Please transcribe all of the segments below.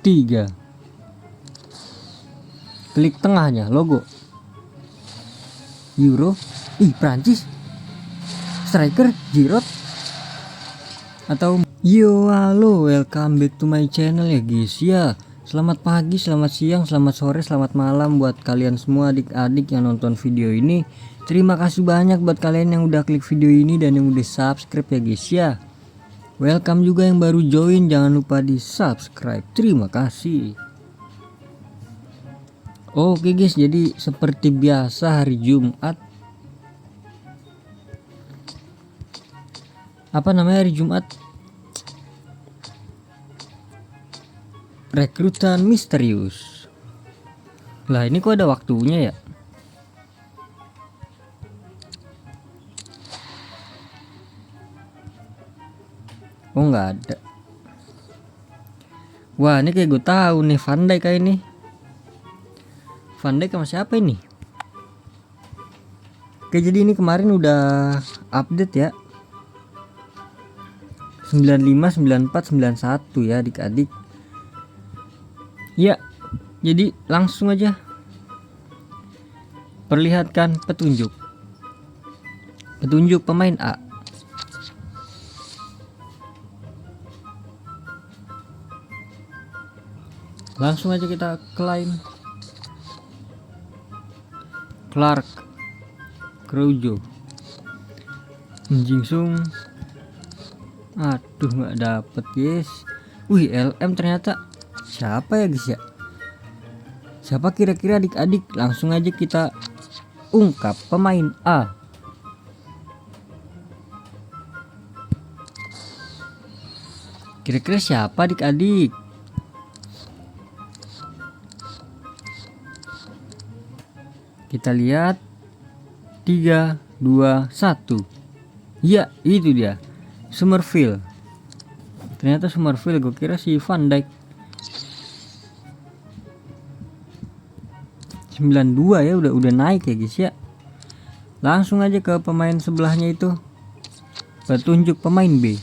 3. Klik tengahnya logo Euro. Prancis. Striker Giroud. Atau yo, halo, welcome back to my channel ya guys ya. Selamat pagi, selamat siang, selamat sore, selamat malam buat kalian semua adik-adik yang nonton video ini. Terima kasih banyak buat kalian yang udah klik video ini dan yang udah subscribe ya guys ya. Welcome juga yang baru join, jangan lupa di subscribe. Terima kasih. Oke guys, jadi seperti biasa hari Jumat. Apa namanya hari Jumat? Rekrutan misterius. Lah ini kok ada waktunya ya? Oh nggak ada. Wah ini kayak gue tahu nih, Van Dijk kayak ini. Van Dijk sama siapa ini? Oke, jadi ini kemarin udah update ya. 95, 94, 91 ya adik-adik. Ya, jadi langsung aja perlihatkan petunjuk pemain A. Langsung aja kita klaim. Clark, Kraujo, Jingsung. Aduh nggak dapet guys. Wih, LM ternyata. Siapa ya guys ya? Siapa kira-kira adik-adik? Langsung aja kita ungkap pemain A. Kira-kira siapa adik-adik? Kita lihat 3, 2, 1. Ya itu dia, Summerville. Ternyata Summerville, gue kira si Van Dijk. 92 ya, udah naik ya guys ya. Langsung aja ke pemain sebelahnya itu. Petunjuk pemain B.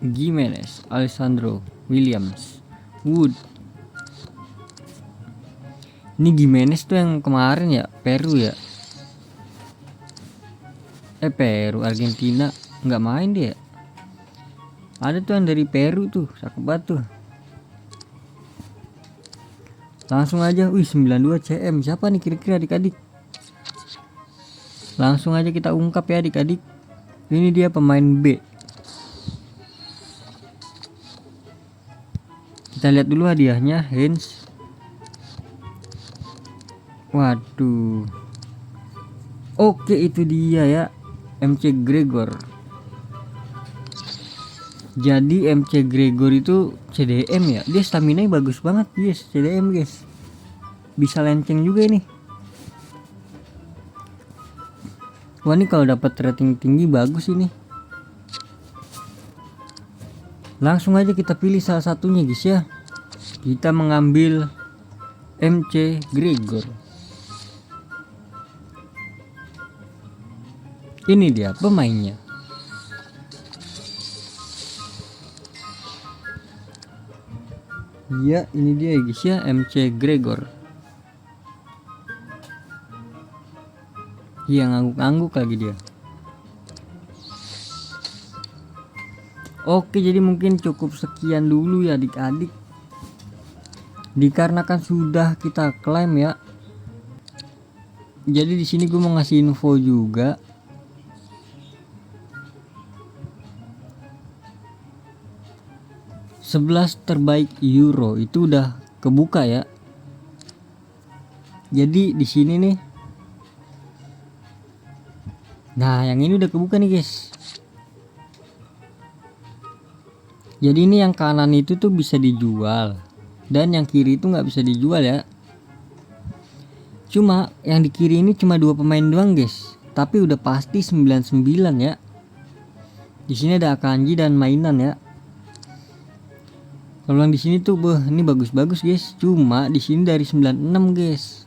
Gimenez, Alessandro, Williams, Wood. Ini Gimenez tuh yang kemarin ya, Peru ya. Peru, Argentina nggak main dia. Ada tuh yang dari Peru tuh, cakep banget tuh. Langsung aja, wih 92 CM. Siapa nih kira-kira adik-adik? Langsung aja kita ungkap ya adik-adik. Ini dia pemain B. Kita lihat dulu hadiahnya, Heinz. Waduh. Oke, itu dia ya, MC Gregor. Jadi MC Gregor itu CDM ya. Dia stamina bagus banget guys, CDM guys. Bisa lenceng juga ini. Wah ini kalau dapat rating tinggi bagus ini. Langsung aja kita pilih salah satunya guys ya. Kita mengambil MC Gregor. Ini dia pemainnya. Ya ini dia guys ya, MC Gregor. Iya ngangguk-ngangguk lagi dia. Oke, jadi mungkin cukup sekian dulu ya adik-adik. Dikarenakan sudah kita klaim ya. Jadi di sini gue mau ngasih info juga. Sebelas terbaik Euro itu udah kebuka ya. Jadi di sini nih. Nah, yang ini udah kebuka nih guys. Jadi ini yang kanan itu tuh bisa dijual dan yang kiri itu nggak bisa dijual ya. Cuma yang di kiri ini cuma 2 pemain doang guys. Tapi udah pasti 99 ya. Di sini ada Akanji dan mainan ya. Kalau yang di sini tuh ini bagus-bagus guys. Cuma di sini dari 96 guys.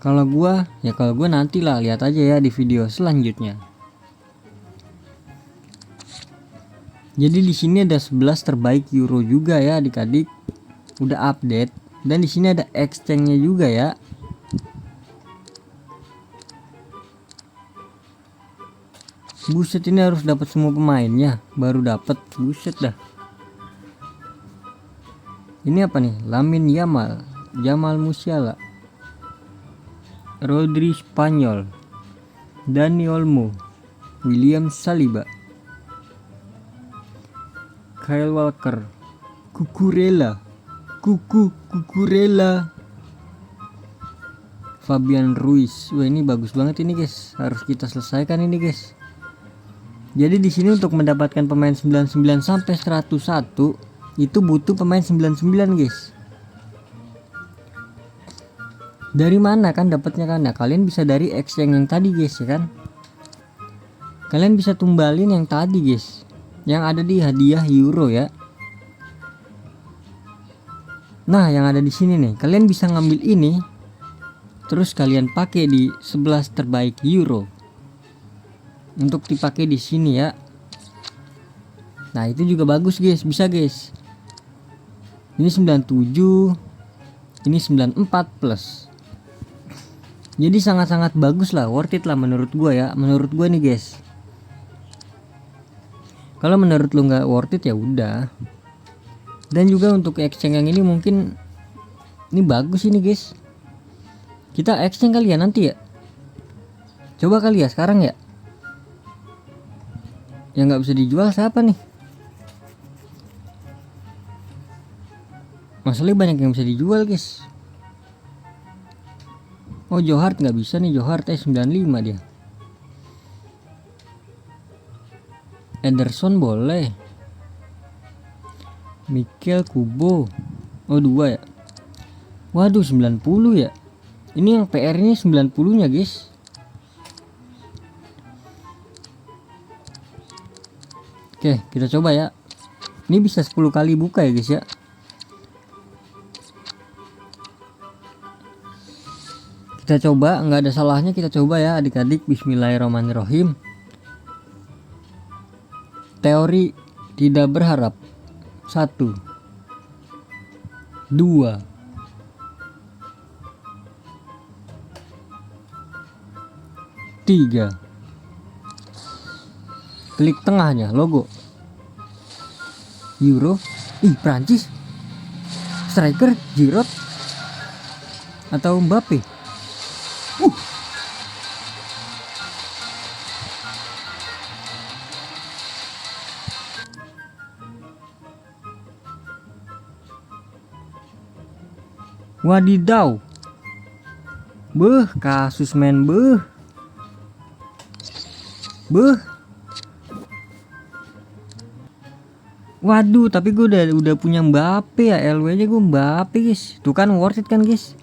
Kalau gua nantilah, lihat aja ya di video selanjutnya. Jadi di sini ada 11 terbaik euro juga ya adik-adik. Udah update, dan di sini ada exchange-nya juga ya. Buset, ini harus dapat semua pemainnya baru dapat. Buset dah. Ini apa nih? Lamine Yamal, Jamal Musiala, Rodri Spanyol, Dani Olmo, William Saliba, Kyle Walker, Cucurella, Cucurella, Fabian Ruiz. Wah, ini bagus banget ini guys. Harus kita selesaikan ini guys. Jadi di sini untuk mendapatkan pemain 99 sampai 101 itu butuh pemain 99 guys. Dari mana kan dapatnya kan? Nah, kalian bisa dari exchange yang tadi guys ya kan. Kalian bisa tumbalin yang tadi guys, yang ada di hadiah euro ya. Nah, yang ada di sini nih, kalian bisa ngambil ini, terus kalian pakai di 11 terbaik euro untuk dipakai di sini ya. Nah, itu juga bagus guys, bisa guys. Ini 97, ini 94 plus. Jadi sangat-sangat bagus lah, worth it lah menurut gua ya. Menurut gua nih guys. Kalau menurut lu nggak worth it ya udah. Dan juga untuk exchange yang ini mungkin ini bagus ini guys. Kita exchange kali ya nanti ya. Coba kali ya sekarang ya. Yang nggak bisa dijual siapa nih? Masalahnya banyak yang bisa dijual guys. Oh, Johart nggak bisa nih, Johart 95 dia. Ederson boleh. Mikel Kubo. Oh, 2 ya. Waduh, 90 ya. Ini yang PR ini 90 nya guys. Oke, kita coba ya. Ini bisa 10 kali buka ya guys ya. Kita coba, nggak ada salahnya kita coba ya adik-adik. Bismillahirrahmanirrahim. Teori tidak berharap. 1, 2, 3. Klik tengahnya logo euro. Ih, Prancis. Striker Giroud atau Mbappe. Wadidaw. Beuh, kasus men, beuh. Waduh, tapi gue udah punya Mbappe ya. LW nya gue Mbappe guys. Tuh kan worth it kan guys.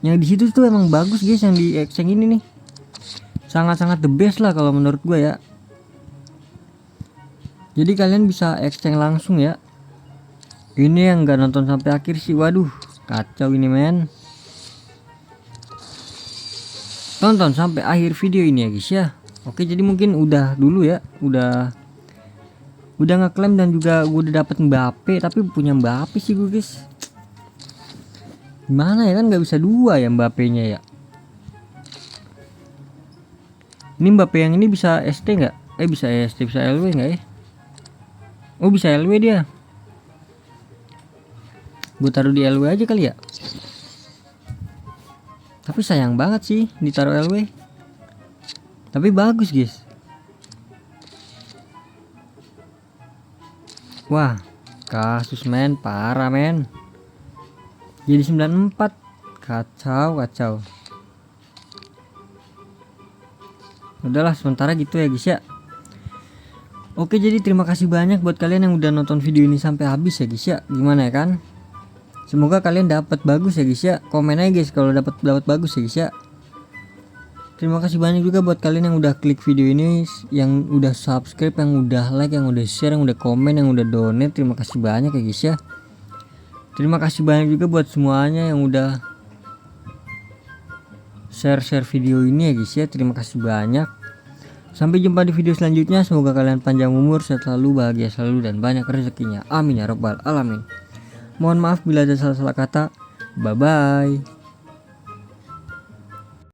Yang di situ tuh emang bagus guys, yang di exchange ini nih. Sangat-sangat the best lah kalau menurut gue ya. Jadi kalian bisa exchange langsung ya. Ini yang gak nonton sampai akhir sih, waduh, kacau ini men. Tonton sampai akhir video ini ya guys ya. Oke, jadi mungkin udah dulu ya, udah ngeklaim dan juga gue udah dapet Mbappe, tapi punya Mbappe sih gue guys. Gimana ya kan nggak bisa 2 ya Mbappe nya ya. Ini Mbappe yang ini bisa ST nggak? Bisa ST, bisa LW nggak ya? Oh, bisa LW dia. Gue taruh di LW aja kali ya. Tapi sayang banget sih ditaruh LW. Tapi bagus guys. Wah, kasus men, parah men. Jadi 94. Kacau. Udahlah sementara gitu ya guys ya. Oke, jadi terima kasih banyak buat kalian yang udah nonton video ini sampai habis ya guys ya. Gimana ya kan? Semoga kalian dapat bagus ya guys ya. Komen aja guys kalau dapat bagus ya guys ya. Terima kasih banyak juga buat kalian yang udah klik video ini, yang udah subscribe, yang udah like, yang udah share, yang udah komen, yang udah donate. Terima kasih banyak ya guys ya. Terima kasih banyak juga buat semuanya yang udah share video ini ya guys ya. Terima kasih banyak. Sampai jumpa di video selanjutnya. Semoga kalian panjang umur, sehat selalu, bahagia selalu, dan banyak rezekinya. Amin ya rabbal alamin. Mohon maaf bila ada salah-salah kata. Bye bye.